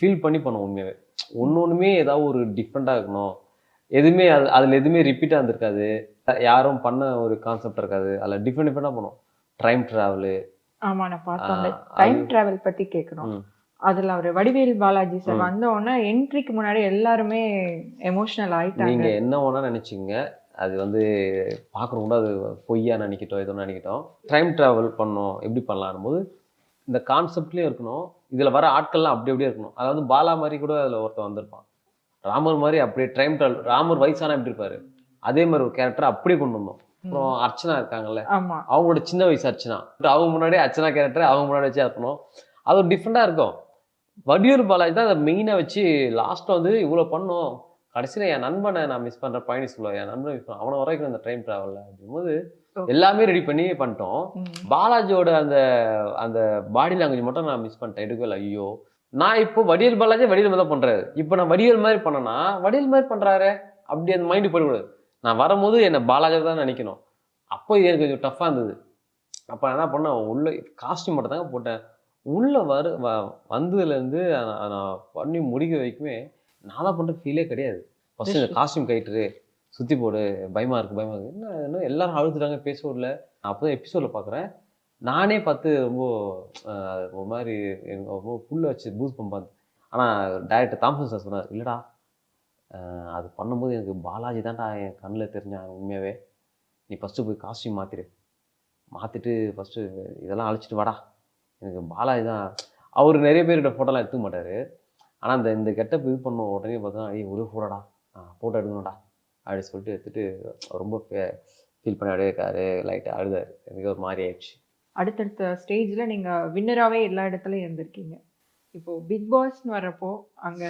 ஃபீல் பண்ணி பண்ணோம். உண்மையாகவே ஒன்றுமே ஏதாவது ஒரு டிஃப்ரெண்ட்டாக இருக்கணும், எதுவுமே அதில் எதுவுமே ரிப்பீட்டாக இருந்திருக்காது, யாரும் பண்ண ஒரு கான்செப்ட் இருக்காது. அதில் டிஃப்ரெண்டாக பண்ணோம். Time travel. ஆமாம், நான் பார்த்தேன். டைம் ட்ராவல் பற்றி கேட்கணும். அதில் அவர் வடிவேல் பாலாஜி சார் வந்த உடனே என்ட்ரிக்கு முன்னாடி எல்லாருமே எமோஷனல் ஆகிட்டாங்க. நீங்கள் என்ன வேணா நினச்சிங்க, அது வந்து பார்க்குறவங்க அது பொய்யா நினைக்கிட்டோம், எதுவும் நினைக்கிட்டோம். டைம் ட்ராவல் பண்ணோம், எப்படி பண்ணலான் போது இந்த கான்செப்ட்லேயும் இருக்கணும், இதில் வர ஆட்கள்லாம் அப்படியே இருக்கணும். அதாவது பாலா மாதிரி கூட அதில் ஒருத்தன் வந்திருப்பான், ராமர் மாதிரி அப்படியே டைம் ட்ராவல். ராமர் வயசானா எப்படி இருப்பார், அதே மாதிரி ஒரு கேரக்டர் அப்படியே கொண்டு வந்தோம். அப்புறம் அர்ச்சனா இருக்காங்கல்ல, அவங்களோட சின்ன வயசு அர்ச்சனா, அவங்க முன்னாடியே அர்ச்சனா கேரக்டர் அவங்க முன்னாடி வச்சு இருக்கணும். அது ஒரு டிஃப்ரெண்ட்டாக இருக்கும். வடிவேல் பாலாஜி தான் அதை மெயினாக வச்சு லாஸ்ட்டில் வந்து இவ்வளோ பண்ணோம். கடைசியில் என் நண்பனை நான் மிஸ் பண்ணுறேன், பழனி சொல்லுவேன், என் நண்பனை மிஸ் பண்ண அவனை வரைக்கும் அந்த டைம் ட்ராவலில் அப்படிங்கும்போது எல்லாமே ரெடி பண்ணி பண்ணிட்டோம். பாலாஜியோட அந்த அந்த பாடி லாங்குவேஜ் மட்டும் நான் மிஸ் பண்ணிட்டேன், எடுக்கவே இல்லை. ஐயோ நான் இப்போ வடிவேல் பாலாஜி வடிவேல் மாதிரி தான் பண்ணுறாரு, இப்போ நான் வடிவேல் மாதிரி பண்ணேன்னா வடிவேல் மாதிரி பண்ணுறாரு அப்படி அந்த மைண்டு போயிடக்கூடாது. நான் வரும்போது என்னை பாலாஜி தான் நினைக்கணும். அப்போ இது எனக்கு கொஞ்சம் டஃப்பாக இருந்தது. அப்போ என்ன பண்ணேன், உள்ள காஸ்டியூம் மட்டும் தாங்க போட்டேன். உள்ளே வந்ததுலேருந்து நான் பண்ணி முடிக்க வைக்குமே நான் தான் பண்ணுற ஃபீலே கிடையாது. ஃபஸ்ட்டு இந்த காஸ்டியூம் கைட்டு சுற்றி போடு, பயமாக இருக்குது என்ன எல்லாரும் அழுதுட்டாங்க, பேச விடல. நான் அப்போ தான் எபிசோடில் பார்க்குறேன், நானே பார்த்து ரொம்ப ஒரு மாதிரி எனக்கு ரொம்ப புல்லை வச்சு பூஸ்ட் பண்ண. ஆனால் டைரக்டர் தாம்சன் சார் சொன்னார், இல்லைடா அது பண்ணும்போது எனக்கு பாலாஜி தான்டா என் கண்ணில் தெரிஞ்சாங்க உண்மையாகவே, நீ ஃபஸ்ட்டு போய் காஸ்டியூம் மாற்றிட்டு ஃபஸ்ட்டு இதெல்லாம் அழைச்சிட்டு வாடா, எனக்கு பாலாஜி தான். அவர் நிறைய பேர்கிட்ட ஃபோட்டோலாம் எடுத்துக்க மாட்டார், ஆனால் இந்த கெட்டப் இது பண்ண உடனே பார்த்தா ஒரே ஃபோட்டோடா, ஃபோட்டோ எடுக்கணும்டா அப்படி சொல்லிட்டு எடுத்துகிட்டு ரொம்ப ஃபீல் பண்ணி அப்படியே இருக்காரு, லைட்டாக அழுதார். எனக்கு ஒரு மாதிரி ஆயிடுச்சு. அடுத்தடுத்த ஸ்டேஜில் நீங்கள் வின்னராகவே எல்லா இடத்துலையும் இருந்திருக்கீங்க. இப்போ பிக் பாஸ்ன்னு வர்றப்போ அங்கே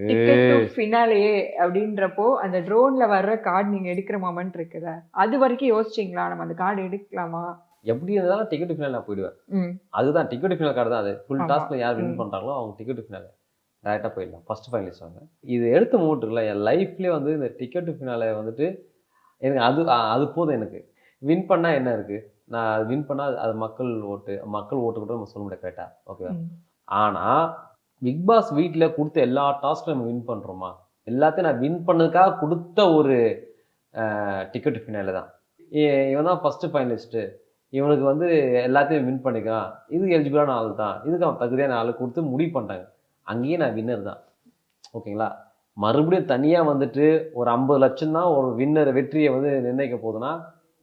டிக்கெட் டு ஃபினாலே அப்படின்றப்போ அந்த ட்ரோனில் வர்ற கார்டு நீங்கள் எடுக்கிற மொமெண்ட் இருக்குல்ல, அது வரைக்கும் யோசிச்சிங்களா நம்ம அந்த கார்டு எடுக்கலாமா? எப்படி இருந்தாலும் டிக்கெட் டு ஃபினால் நான் போயிடுவேன். அதுதான் டிக்கெட் டு ஃபினால் கார்டு தான். அது ஃபுல் டாஸ்கில் யார் வின் பண்ணுறாங்களோ அவங்க டிக்கெட் டு ஃபினாலே டேரெக்டாக போயிடலாம், ஃபஸ்ட்டு ஃபைனலிஸ்ட் வாங்க. இது எடுத்த மூமெண்ட் இருக்குல்ல, என் லைஃப்லேயே வந்து இந்த டிக்கெட் டு ஃபினாலே வந்துட்டு எனக்கு அது போதும். எனக்கு வின் பண்ணால் என்ன இருக்குது, நான் அது வின் பண்ணால் அது மக்கள் ஓட்டு கூட நம்ம சொல்ல முடியாது கரெக்டாக, ஓகேவா. ஆனால் பிக் பாஸ் வீட்டில் கொடுத்த எல்லா டாஸ்க்கும் நம்ம வின் பண்ணுறோமா, எல்லாத்தையும் நான் வின் பண்ணதுக்காக கொடுத்த ஒரு டிக்கெட் ஃபினாலே தான். இவன் தான் ஃபஸ்ட்டு ஃபைனலிஸ்ட்டு, இவனுக்கு வந்து எல்லாத்தையும் வின் பண்ணிக்கலாம், இதுக்கு எலிஜிபிளான ஆள் தான், இதுக்கு அவன் தகுதியான ஆள் கொடுத்து முடிவு பண்ணிட்டாங்க. அங்கேயே நான் வின்னர் தான், ஓகேங்களா. மறுபடியும் தனியாக வந்துட்டு ஒரு 50 லட்சம் தான் ஒரு வெற்றியை வந்து நிர்ணயிக்க போகுதுன்னா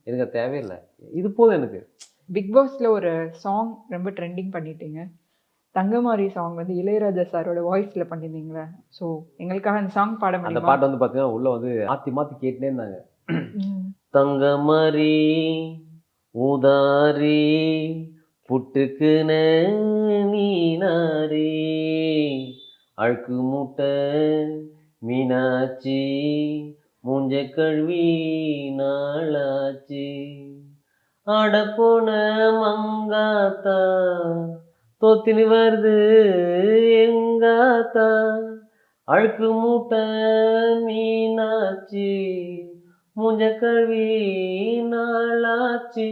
எனக்கு அது தேவையில்லை. இது போதும் எனக்கு. பிக் பாஸ்ல ஒரு சாங் ரொம்ப ட்ரெண்டிங் பண்ணிட்டீங்க. தங்கமாரி சாங் வந்து இளையராஜா சாரோட வாய்ஸ்ல பண்ணியிருந்தீங்களே, ஸோ எங்களுக்காக அந்த சாங் பாட அந்த முடியுமா? பாட்டு வந்து பார்த்தீங்கன்னா உள்ள வந்து மாற்றி கேட்டுனே இருந்தாங்க. ம். தங்கமரி ஊதாரி புட்டுக்குன நீனாரி அழுக்கு மூட்டை மீனாட்சி மூஞ்ச கழுவி நாளாச்சி அடப்போன மங்காத்தா தோத்தினு வருது எங்காத்தா அழுக்கு மூட்டை மீனாட்சி மூஞ்ச கழுவி நாளாச்சி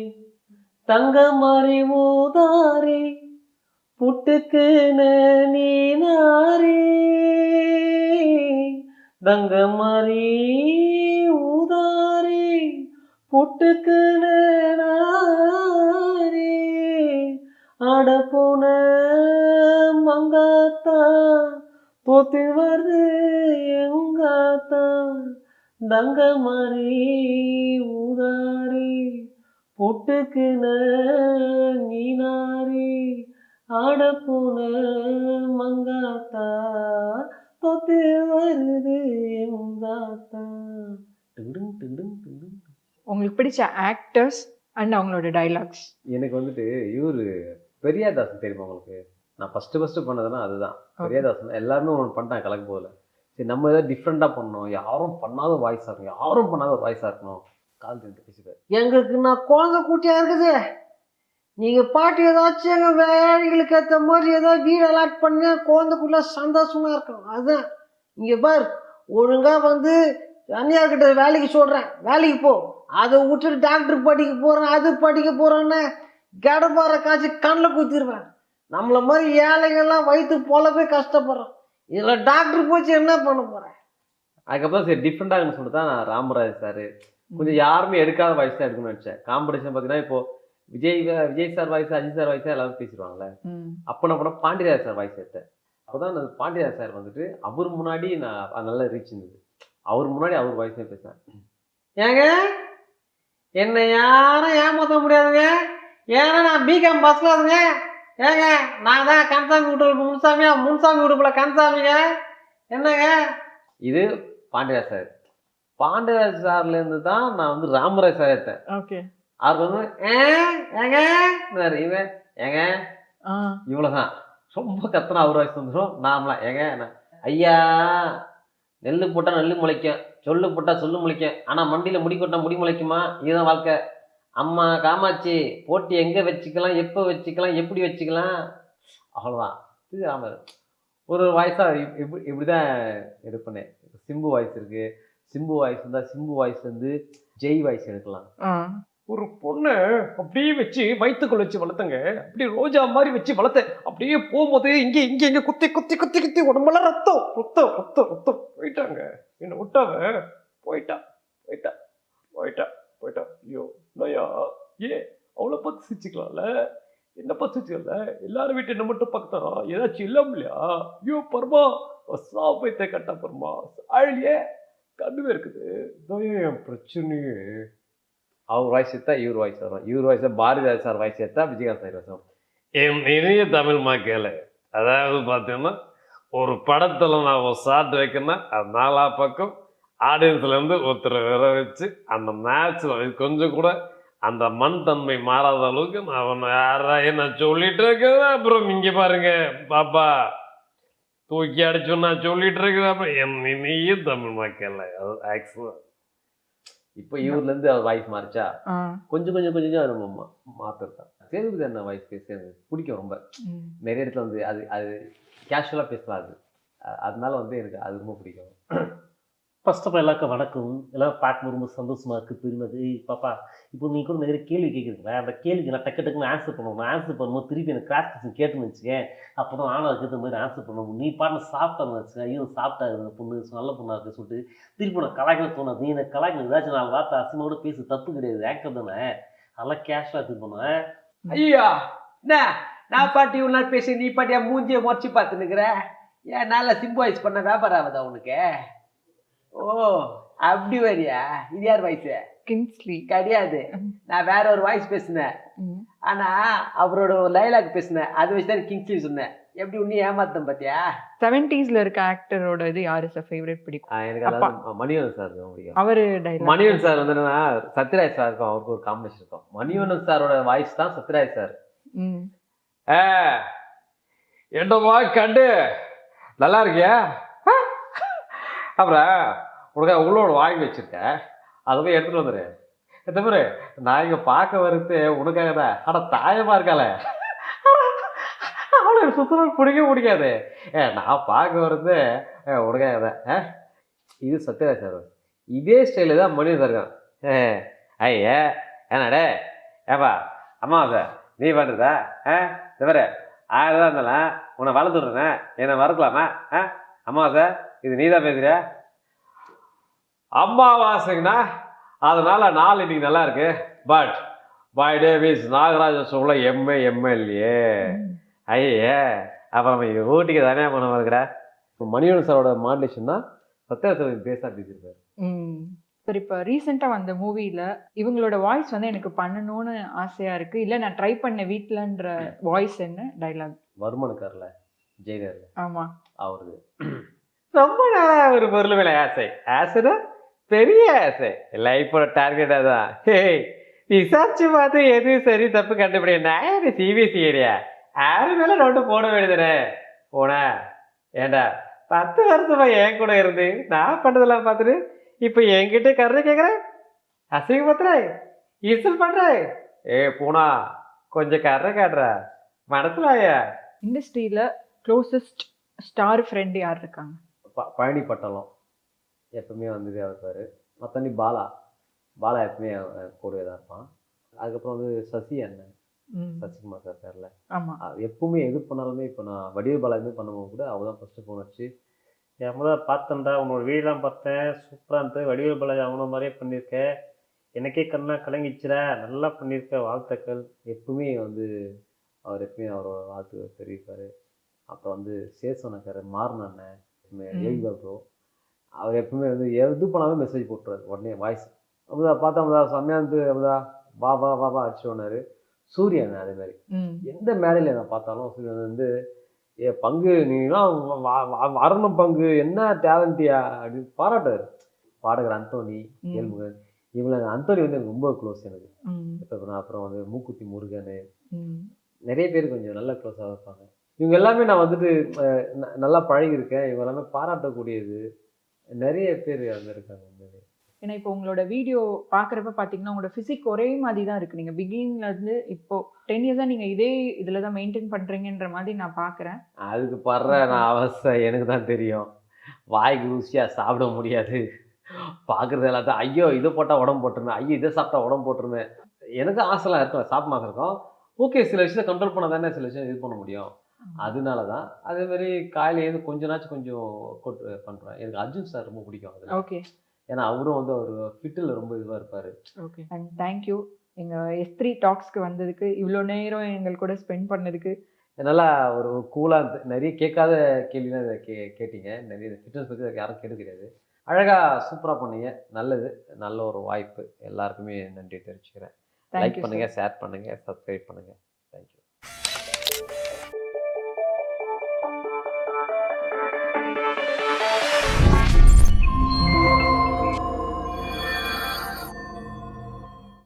தங்க மாதிரி ஊதாரி புட்டுக்கு நீனாரி தங்க மாதிரி ஊதாரி புட்டுக்கு நாரி ஆட போன மங்காத்தா தோத்தி வருது எங்காத்தா தங்க மாதிரி ஊதாரி பொட்டுக்கு நீனாரி ஆட போன மங்காத்தா தொத்து வருது எங்காத்தா. டிடும் டிடும் டிடும். உங்களுக்கு பிடிச்ச ஆக்டர்ஸ் அண்ட் அவங்களோட டைலாக்ஸ். எனக்கு வந்துட்டு இவரு பெரியாதாசன் தெரியுமா உங்களுக்கு? நான் ஃபஸ்ட்டு பண்ணதுன்னா அதுதான். பெரியாதாசன் எல்லாருமே ஒன்று பண்ணிட்டாங்க கலக்க போதில். சரி நம்ம ஏதாவது டிஃப்ரெண்ட்டாக பண்ணணும், யாரும் பண்ணாத வாய்ஸாக இருக்கணும், யாரும் பண்ணாத ஒரு வாய்ஸாக இருக்கணும். கால் தெரிஞ்சு பேசிப்பார். எங்களுக்கு நான் குழந்தை குட்டியா இருக்குது, நீங்க பாட்டு ஏதாச்சும் எங்க வேலைகளுக்கு ஏற்ற மாதிரி ஏதாவது வீடு அலாட் பண்ண குழந்தைக்குள்ள சந்தோஷமா இருக்கும். அதுதான் இங்க பார், ஒழுங்கா வந்து அந்நியார்கிட்ட வேலைக்கு சொல்றேன், வேலைக்கு போ. அதை விட்டுட்டு டாக்டர் படிக்க போறேன் அது படிக்க போறேன்னு கடப்பார காய்ச்சி கண்ணில் குத்திடுவேன். நம்மள மாதிரி ஏழைகள்லாம் வயிற்று போலவே கஷ்டப்படுறோம், இதுல டாக்டர் போச்சு என்ன பண்ண போறேன்? அதுக்கப்புறம் சரி டிஃப்ரெண்டாகனு சொல்லிட்டு தான் நான் ராமராஜ் சார் கொஞ்சம் யாருமே எடுக்காத வாய்ஸ் தான் எடுக்கணும்னு நினச்சேன். காம்படிஷன் பார்த்தீங்கன்னா இப்போ Vijay sir voice, Ajith sir வாய்ஸாக எல்லாரும் பேசிடுவாங்கல்ல. அப்போ நான் கூட பாண்டியராஜ் சார் வாய்ஸ் எடுத்தேன். அப்போ தான் அந்த பாண்டியராஜ் சார் வந்துட்டு அவர் முன்னாடி நான் நல்லா ரீச் இருந்தது. அவர் முன்னாடி அவர் வாய்ஸே பேசுகிறேன். ஏங்க என்னை யாரும் ஏமாற்ற முடியாதுங்க, ஏன்னா நான் பிகாம் பஸ் கிளாஸுங்க. ஏங்க நான் தான் கந்தசாமி வீட்டு முன்சாமி வீட்டுக்குள்ள கந்தசாமிங்க. என்னங்க இது பாண்டியராஜ் சார். பாண்டியராஜ் சார்லேருந்து தான் நான் வந்து ராமராஜ் சார் எடுத்தேன். ஓகே. அவர் வந்து ஏங்க இவன் ஏங்க இவ்வளோதான் ரொம்ப கத்தனா அவர் வாய்ஸ் வந்துடும். நார்மலாக ஏங்க ஐயா நெல்லு போட்டால் நெல்லு முளைக்கும், சொல்லு போட்டால் சொல்லு முளைக்கும், ஆனால் மண்டியில் முடி கொட்டினா முடி முளைக்குமா, இதுதான் வாழ்க்கை. அம்மா காமாட்சி போட்டி எங்கே வச்சுக்கலாம், எப்போ வச்சுக்கலாம், எப்படி வச்சுக்கலாம், அவ்வளோதான். இது ஆமாம் ஒரு வாய்ஸாக இப்படி தான் எடுப்பேன். சிம்பு வாய்ஸ் இருக்குது, சிம்பு வாய்ஸ் இருந்தால் சிம்பு வாய்ஸ் வந்து ஜெய் வாய்ஸ் எடுக்கலாம். ஒரு பொண்ணை அப்படியே வச்சு வயிற்றுக்குள்ள வச்சு வளர்த்தங்க, அப்படியே ரோஜா மாதிரி வச்சு வளர்த்தேன். அப்படியே போகும்போது இங்கே குத்தி குத்தி குத்தி குத்தி உடம்பெல்லாம் ரத்தம் ரத்தம் ரத்தம் ரத்தம் போயிட்டாங்க. என்னை விட்டாங்க, போயிட்டா போயிட்டா போயிட்டா போயிட்டா. ஐயோ நயா அவ்வளோ பார்த்து சிரிச்சுக்கலாம்ல, என்ன பார்த்து சிரிச்சுக்கல, எல்லாரும் வீட்டு என்ன மட்டும் பார்க்கத்தாரா ஏதாச்சும் இல்லாம இல்லையா? ஐயோ பர்மா சாப்பைத்தை கட்டா பர்மா அழியே கண்ணுவே இருக்குது. இதான் என் பிரச்சனையே. அவர் வாய்ஸ் எடுத்தா இவர் வாய்ஸ் வரும், இவர் வாய்ஸ் பாரதிராஜ் சார் வாய்ஸ் எடுத்தா விஜயகாந்த் சார் வரும். என் இனிய தமிழ் மக்களே, அதாவது பார்த்தீங்கன்னா ஒரு படத்தில் நான் ஒரு ஷாட் வைக்கணும்னா அது 4 பக்கம் ஆடியன்ஸ்லேருந்து ஒருத்தரை வர வச்சு அந்த மேட்ச்சில் கொஞ்சம் கூட அந்த மண் தன்மை மாறாத அளவுக்கு நான் யாராவது நான் சொல்லிட்டு இருக்கிறது. அப்புறம் இங்கே பாருங்க பாப்பா தூக்கி அடிச்சோம் நான் சொல்லிட்டு இருக்கிறேன். அப்புறம் என் இனிய தமிழ் மக்களே, அது ஆக்சுவலாக இப்போ இவர்லேருந்து அவர் வாய்ஸ் மாறிச்சா கொஞ்சம் அவர் மாற்றிருக்கான். சேதுபதி அண்ணன் வாய்ஸ் பேச எனக்கு பிடிக்கும் ரொம்ப. நிறைய இடத்துல வந்து அது கேஷுவலாக பேசலாம். அதனால வந்து எனக்கு அது ரொம்ப பிடிக்கும். ஃபர்ஸ்ட் ஆஃப் ஆல் எல்லாருக்கும் வணக்கம். எல்லாம் பார்க்கும்போது ரொம்ப சந்தோஷமாக இருக்குது, பெருமது. பாப்பா இப்போ நீங்கள் கூட நிறைய கேள்வி கேட்குறீங்களா, அந்த கேள்விக்கு நான் டக்குன்னு ஆன்சர் பண்ணுவோம். நான் ஆன்சர் பண்ணும்போது திருப்பி எனக்கு கிராஸ் கொஸ்டின் கேட்டுன்னு வச்சுக்கேன், அப்போ தான் ஆனாளுக்கு ஏற்ற மாதிரி ஆன்சர் பண்ணுவோம். நீ பாட்டு சாப்பிட்டான்னு வச்சுக்கேன், ஐயோ சாப்பிட்டா இருந்த பொண்ணு நல்ல பொண்ணாக இருக்குது சொல்லிட்டு திருப்பி நான் கலாய்க்க தோணாது. நீ எனக்கு கலாய்க்க ஏதாச்சும் 4 வார்த்தை அசிங்கோட பேசு, தப்பு கிடையாது, ஆக்டர் தானே, அதெல்லாம் கேஷுவலாக இது பண்ணுவேன். ஐயா என்ன நான் பாட்டி இவ்வளோ நாள் பேசி நீ பாட்டியா மூஞ்சியை முறைச்சி பார்த்துன்னுக்குற? ஏன் நல்லா சிம்பாய்ஸ் பண்ண வியாபாரம் ஆகுதா உனக்கு? ஓ அப்படி வரியா? இது யார் வாய்ஸ்? கிங்ஸ்லி. கிடையாது, நான் வேற ஒரு வாய்ஸ் பேசினேன். ஆனா அவரோட ஒரு டைலாக் பேசினேன், அது வச்சு தான் கிங்ஸ்லி சொன்னேன். எப்படி உன்னை ஏமாத்தம் பாத்தியா? 70s இருக்க ஆக்டரோட இது யாரு சார் ஃபேவரட் பிடிக்கும்? எனக்கு அதாவது மணிவண்ணன் சார் தான் பிடிக்கும். அவரு டைலாக். மணிவண்ணன் சார் வந்து என்னன்னா சத்யராஜ் சார் இருக்கும், அவருக்கு ஒரு காம்பினேஷன் இருக்கும். மணிவண்ணன் சாரோட வாய்ஸ் தான் சத்யராஜ் சார். என்னமா கண்டு நல்லா இருக்கியா? அப்புறம் உனக்கு உங்களோட வாங்கி வச்சிருக்கேன், அதை போய் எடுத்துட்டு வந்துரு. இந்த மாதிரி நான் இங்க பார்க்க வருது உனக்காக தான். ஆனா தாயமா இருக்காள அவளை சுத்தம் பிடிக்காது. நான் பார்க்க வருது உனக்காக தான். இது சத்யராஜ் சார். இதே ஸ்டைலு தான் மணிவண்ணன் சார் இருக்கான். ஐயா ஏன்னாடே ஏப்பா அம்மா சார் நீ பண்ணுறதா? இந்த மாதிரி 1000 தான் இருந்தாலும் உன்னை வளர்த்து விட்றேன், என்னை மறக்கலாமா? அம்மா சார் இது நீ தான் பேசுறியா? அம்மாவாசைங்கண்ணா, அதனால நாள் இன்னைக்கு நல்லா இருக்கு. பட் பை டேவிஸ் நாகராஜன் சொல்ல எம்எல்ஏ. ஐயே அப்புறம் ஊட்டிக்கு தானே பண்ண இருக்கிற. மணிவண்ணன் சாரோட மாடுலேஷன் தான் சத்யராஜ் சார் பேச பேசியிருக்காரு. சார் இப்போ ரீசெண்டாக வந்த மூவியில் இவங்களோட வாய்ஸ் வந்து எனக்கு பண்ணணும்னு ஆசையாக இருக்குது, இல்லை நான் ட்ரை பண்ண வீட்டிலன்ற வாய்ஸ் என்ன டைலாக்? வருமானக்காரில் ஜெயலலிதா. ஆமாம், அவருக்கு ரொம்ப நாளா ஒரு பொருள் மேலே ஆசைனா பெரிய ஆசை. லைஃபோட டார்கெட்டாக தான். விசாரிச்சு பார்த்து எது சரி தப்பு கண்டுபிடிக்க. நான் சிபிஎஸ்சி ஏரியா 6 மேலே நோட்டு போட வேண்டியதுனே போனா. ஏண்டா 10 வருஷமா என் கூட இருந்து நான் பண்ணதெல்லாம் பார்த்துட்டு இப்போ என்கிட்ட கருணை கேட்குறேன், அசிங்கப்படுத்துறேன், ஈசல் பண்ணுறேன். பூனா கொஞ்சம் கருணை காட்டுற மனசுல. ஆயா இண்டஸ்ட்ரியில் க்ளோசஸ்ட் ஸ்டார் ஃப்ரெண்டு யார் இருக்காங்க? பழனி பட்டலம் எப்பவுமே வந்து இருப்பார். மற்றபடி பாலா எப்பவுமே கூடவே தான் இருப்பான். அதுக்கப்புறம் வந்து சசி அண்ணன், சசிகுமார் சார் பேரில். ஆமாம், எப்பவுமே எது பண்ணாலுமே இப்போ நான் வடிவேல் பாலா எதுவுமே பண்ணும்போது கூட அவள் தான் ஃபஸ்ட்டு ஃபோன் வச்சு என் முதல் பார்த்தேன்டா, உன்னோட வீடெலாம் பார்த்தேன், சூப்பராக இருந்தது, வடிவேல் பாலாஜி அவன மாதிரியே பண்ணியிருக்கேன், எனக்கே கண்ணா கலங்கிச்சுடா, நல்லா பண்ணியிருக்க, வாழ்த்துக்கள். எப்பவுமே வந்து அவர் எப்பவுமே அவரோட வாழ்த்துக்கள் தெரிவிப்பார். அப்புறம் வந்து சேசனக்கார் மாறின அண்ணன் ஏவி பாபு, அவர் எப்பவுமே வந்து எது பண்ணாலும் மெசேஜ் போட்டுருவார் உடனே வாய்ஸ். அப்படிதா பார்த்தா செம்மையாக வந்து அப்படிதா வா வா வா வா அடிச்சு ஒன்னாரு. சூரியன் அதே மாதிரி எந்த மேடையில் நான் பார்த்தாலும் சூரியன் வந்து பங்கு நீங்களாம் வரணும், பங்கு என்ன டேலண்டியா அப்படின்னு பாராட்டாரு. பாடகர் அந்தோனி, ஏழ்முகன், இவங்க அந்தோனி வந்து எனக்கு ரொம்ப க்ளோஸ் எனக்கு. இப்போ அப்புறம் வந்து மூக்குத்தி முருகன், நிறைய பேர் கொஞ்சம் நல்லா க்ளோஸாக இருப்பாங்க. இவங்க எல்லாமே நான் வந்துட்டு நல்லா பழகியிருக்கேன். இவங்க எல்லாமே பாராட்டக்கூடியது நிறைய பேர் அங்கே இருக்காங்க. ஏன்னா இப்போ உங்களோட வீடியோ பார்க்குறப்ப பார்த்தீங்கன்னா உங்களோட ஃபிசிக் ஒரே மாதிரி தான் இருக்குது. நீங்கள் பிகினிங்லேருந்து இப்போ 10 இயர்ஸாக நீங்கள் இதே இதில் தான் மெயின்டைன் பண்ணுறீங்கன்ற மாதிரி நான் பார்க்குறேன். அதுக்கு படுற நான் அவஸ்தை எனக்கு தான் தெரியும். வாய்க்கு ருசியாக சாப்பிட முடியாது. பார்க்குறது எல்லாத்தையும் ஐயோ இதை போட்டால் உடம்பு போட்டுருமே, ஐயோ இதை சாப்பிட்டா உடம்பு போட்டுருமே. எனக்கு ஆசைலாம் இருக்கும், சாப்பிட மாசம் இருக்கும். ஓகே, சில விஷயத்தை கண்ட்ரோல் பண்ண தானே சில விஷயம் இது பண்ண முடியும். அதனால தான் அதேமாதிரி காலையிலேருந்து கொஞ்ச நாச்சும் கொஞ்சம் பண்ணுறேன். எனக்கு அர்ஜுன் சார் ரொம்ப பிடிக்கும் அதில். ஓகே, ஏன்னா அவரும் வந்து அவர் ஃபிட்டில் ரொம்ப இதுவாக இருப்பார். ஓகே, அண்ட் தேங்க்யூ எங்கள் S3 டாக்ஸ்க்கு வந்ததுக்கு, இவ்வளோ நேரம் எங்கள் கூட ஸ்பெண்ட் பண்ணதுக்கு. நல்லா ஒரு கூலாக நிறைய கேட்காத கேள்விலாம் இதை கேட்டீங்க. நிறைய ஃபிட்னஸ் பற்றி யாரும் கேட்டு கிடையாது. அழகாக சூப்பராக பண்ணீங்க. நல்லது, நல்ல ஒரு வாய்ப்பு. எல்லாருக்குமே நன்றி தெரிவிச்சுக்கிறேன். லைக் பண்ணுங்கள், ஷேர் பண்ணுங்கள், சப்ஸ்கிரைப் பண்ணுங்கள்.